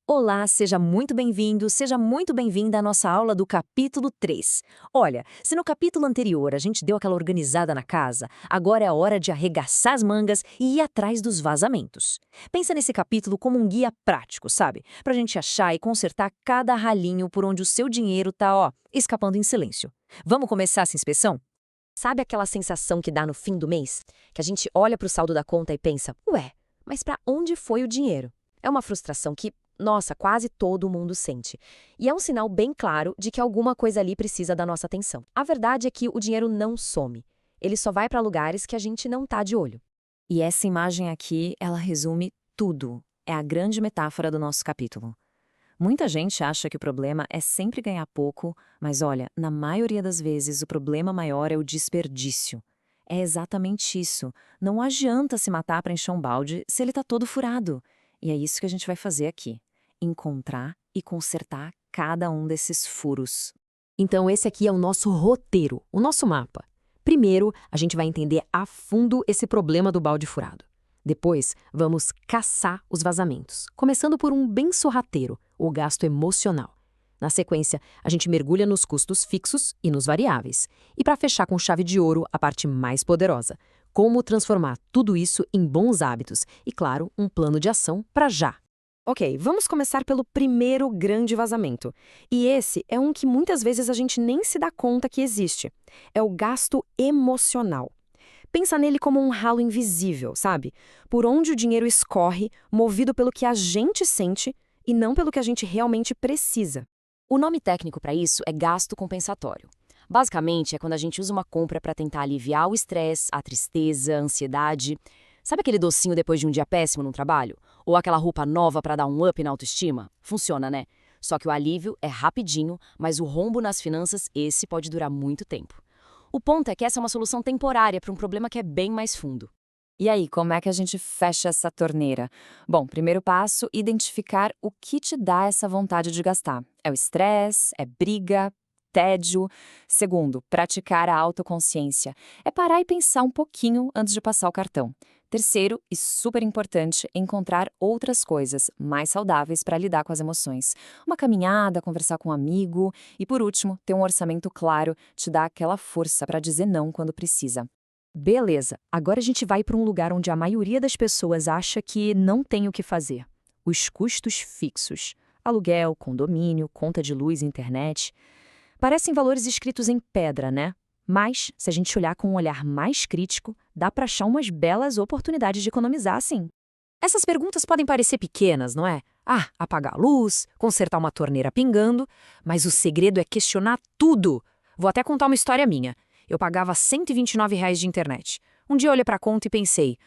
Olá, seja muito bem-vindo, seja muito bem-vinda à nossa aula do capítulo 3. Olha, se no capítulo anterior a gente deu aquela organizada na casa, agora é a hora de arregaçar as mangas e ir atrás dos vazamentos. Pensa nesse capítulo como um guia prático, sabe? Pra gente achar e consertar cada ralinho por onde o seu dinheiro tá, escapando em silêncio. Vamos começar essa inspeção? Sabe aquela sensação que dá no fim do mês? Que a gente olha para o saldo da conta e pensa, ué, mas para onde foi o dinheiro? É uma frustração que, nossa, quase todo mundo sente. E é um sinal bem claro de que alguma coisa ali precisa da nossa atenção. A verdade é que o dinheiro não some. Ele só vai para lugares que a gente não tá de olho. E essa imagem aqui, ela resume tudo. É a grande metáfora do nosso capítulo. Muita gente acha que o problema é sempre ganhar pouco, mas olha, na maioria das vezes o problema maior é o desperdício. É exatamente isso. Não adianta se matar para encher um balde se ele está todo furado. E é isso que a gente vai fazer aqui. Encontrar e consertar cada um desses furos. Então, esse aqui é o nosso roteiro, o nosso mapa. Primeiro, a gente vai entender a fundo esse problema do balde furado. Depois, vamos caçar os vazamentos, começando por um bem sorrateiro, o gasto emocional. Na sequência, a gente mergulha nos custos fixos e nos variáveis. E para fechar com chave de ouro, a parte mais poderosa: como transformar tudo isso em bons hábitos e, claro, um plano de ação para já. Ok, vamos começar pelo primeiro grande vazamento. E esse é um que muitas vezes a gente nem se dá conta que existe. É o gasto emocional. Pensa nele como um ralo invisível, sabe? Por onde o dinheiro escorre, movido pelo que a gente sente e não pelo que a gente realmente precisa. O nome técnico para isso é gasto compensatório. Basicamente, é quando a gente usa uma compra para tentar aliviar o estresse, a tristeza, a ansiedade. Sabe aquele docinho depois de um dia péssimo no trabalho? Ou aquela roupa nova para dar um up na autoestima? Funciona, né? Só que o alívio é rapidinho, mas o rombo nas finanças, esse pode durar muito tempo. O ponto é que essa é uma solução temporária para um problema que é bem mais fundo. E aí, como é que a gente fecha essa torneira? Bom, primeiro passo, identificar o que te dá essa vontade de gastar. É o estresse? É briga? Tédio? Segundo, praticar a autoconsciência. É parar e pensar um pouquinho antes de passar o cartão. Terceiro, e super importante, encontrar outras coisas mais saudáveis para lidar com as emoções. Uma caminhada, conversar com um amigo. E por último, ter um orçamento claro te dá aquela força para dizer não quando precisa. Beleza, agora a gente vai para um lugar onde a maioria das pessoas acha que não tem o que fazer. Os custos fixos. Aluguel, condomínio, conta de luz, internet. Parecem valores escritos em pedra, né? Mas, se a gente olhar com um olhar mais crítico, dá para achar umas belas oportunidades de economizar, sim. Essas perguntas podem parecer pequenas, não é? Ah, apagar a luz, consertar uma torneira pingando, mas o segredo é questionar tudo. Vou até contar uma história minha. Eu pagava R$ 129 de internet. Um dia eu olhei para a conta e pensei,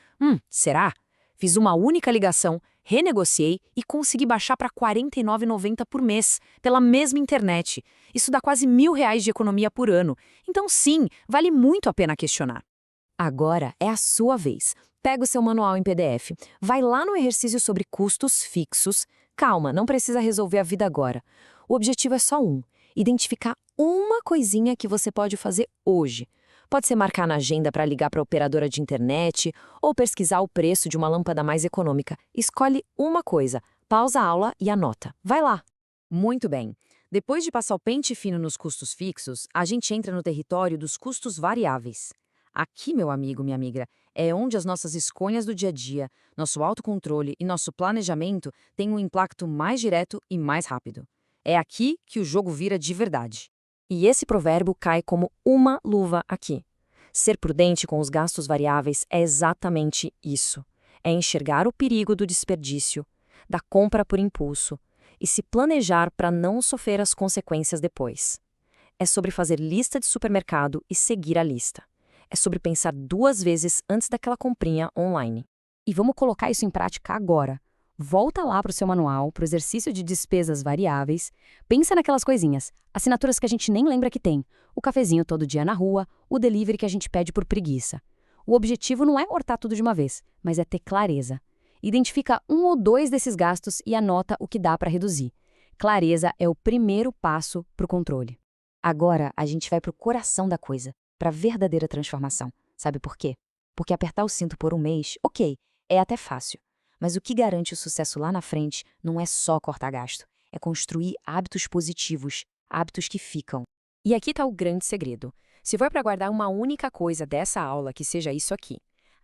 será? Fiz uma única ligação, renegociei e consegui baixar para R$ 49,90 por mês, pela mesma internet. Isso dá quase R$ 1.000 de economia por ano. Então sim, vale muito a pena questionar. Agora é a sua vez. Pega o seu manual em PDF, vai lá no exercício sobre custos fixos. Calma, não precisa resolver a vida agora. O objetivo é só um: identificar uma coisinha que você pode fazer hoje. Pode ser marcar na agenda para ligar para a operadora de internet ou pesquisar o preço de uma lâmpada mais econômica. Escolhe uma coisa, pausa a aula e anota. Vai lá! Muito bem. Depois de passar o pente fino nos custos fixos, a gente entra no território dos custos variáveis. Aqui, meu amigo, minha amiga, é onde as nossas escolhas do dia a dia, nosso autocontrole e nosso planejamento têm um impacto mais direto e mais rápido. É aqui que o jogo vira de verdade. E esse provérbio cai como uma luva aqui. Ser prudente com os gastos variáveis é exatamente isso. É enxergar o perigo do desperdício, da compra por impulso, e se planejar para não sofrer as consequências depois. É sobre fazer lista de supermercado e seguir a lista. É sobre pensar 2 vezes antes daquela comprinha online. E vamos colocar isso em prática agora. Volta lá para o seu manual, para o exercício de despesas variáveis. Pensa naquelas coisinhas, assinaturas que a gente nem lembra que tem. O cafezinho todo dia na rua, o delivery que a gente pede por preguiça. O objetivo não é cortar tudo de uma vez, mas é ter clareza. Identifica 1 ou 2 desses gastos e anota o que dá para reduzir. Clareza é o primeiro passo para o controle. Agora a gente vai para o coração da coisa, para a verdadeira transformação. Sabe por quê? Porque apertar o cinto por um mês, ok, é até fácil. Mas o que garante o sucesso lá na frente não é só cortar gasto, é construir hábitos positivos, hábitos que ficam. E aqui está o grande segredo. Se for para guardar uma única coisa dessa aula que seja isso aqui.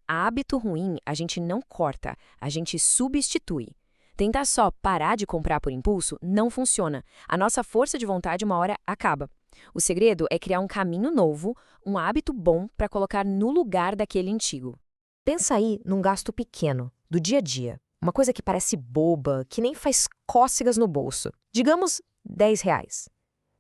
Hábito ruim a gente não corta, a gente substitui. Tentar só parar de comprar por impulso não funciona. A nossa força de vontade uma hora acaba. O segredo é criar um caminho novo, um hábito bom para colocar no lugar daquele antigo. Pensa aí num gasto pequeno, do dia a dia. Uma coisa que parece boba, que nem faz cócegas no bolso. Digamos R$ 10.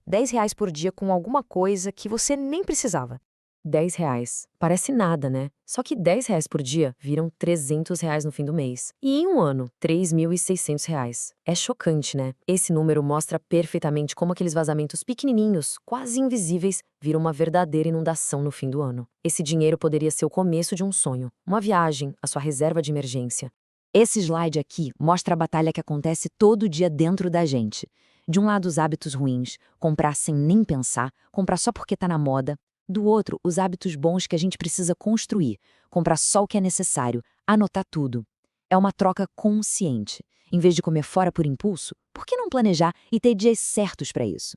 R$ 10 por dia com alguma coisa que você nem precisava. R$ 10. Parece nada, né? Só que R$ 10 por dia viram R$ 300 no fim do mês. E em um ano, R$ 3.600. É chocante, né? Esse número mostra perfeitamente como aqueles vazamentos pequenininhos, quase invisíveis, viram uma verdadeira inundação no fim do ano. Esse dinheiro poderia ser o começo de um sonho, uma viagem, a sua reserva de emergência. Esse slide aqui mostra a batalha que acontece todo dia dentro da gente. De um lado, os hábitos ruins, comprar sem nem pensar, comprar só porque tá na moda. Do outro, os hábitos bons que a gente precisa construir, comprar só o que é necessário, anotar tudo. É uma troca consciente. Em vez de comer fora por impulso, por que não planejar e ter dias certos para isso?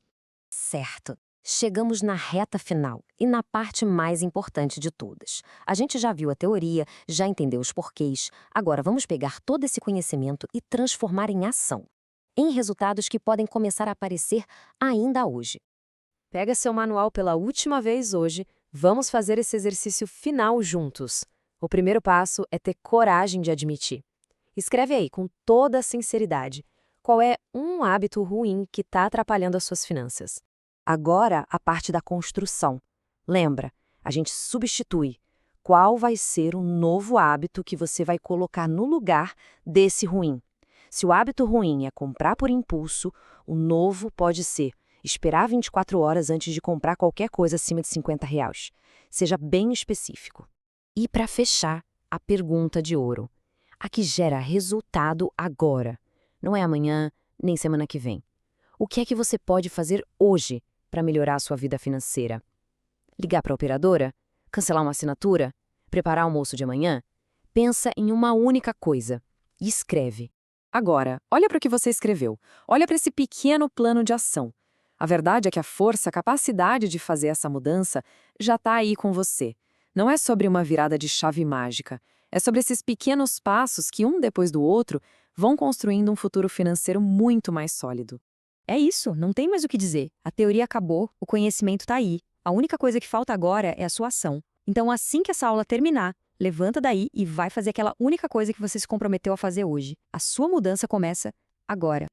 Certo. Chegamos na reta final e na parte mais importante de todas. A gente já viu a teoria, já entendeu os porquês. Agora vamos pegar todo esse conhecimento e transformar em ação, em resultados que podem começar a aparecer ainda hoje. Pega seu manual pela última vez hoje, vamos fazer esse exercício final juntos. O primeiro passo é ter coragem de admitir. Escreve aí, com toda a sinceridade, qual é um hábito ruim que está atrapalhando as suas finanças. Agora, a parte da construção. Lembra, a gente substitui. Qual vai ser o novo hábito que você vai colocar no lugar desse ruim? Se o hábito ruim é comprar por impulso, o novo pode ser esperar 24 horas antes de comprar qualquer coisa acima de R$ 50. Seja bem específico. E para fechar, a pergunta de ouro. A que gera resultado agora. Não é amanhã, nem semana que vem. O que é que você pode fazer hoje para melhorar a sua vida financeira? Ligar para a operadora? Cancelar uma assinatura? Preparar o almoço de amanhã? Pensa em uma única coisa e escreve. Agora, olha para o que você escreveu. Olha para esse pequeno plano de ação. A verdade é que a força, a capacidade de fazer essa mudança já está aí com você. Não é sobre uma virada de chave mágica. É sobre esses pequenos passos que, um depois do outro, vão construindo um futuro financeiro muito mais sólido. É isso, não tem mais o que dizer. A teoria acabou, o conhecimento está aí. A única coisa que falta agora é a sua ação. Então, assim que essa aula terminar, levanta daí e vai fazer aquela única coisa que você se comprometeu a fazer hoje. A sua mudança começa agora.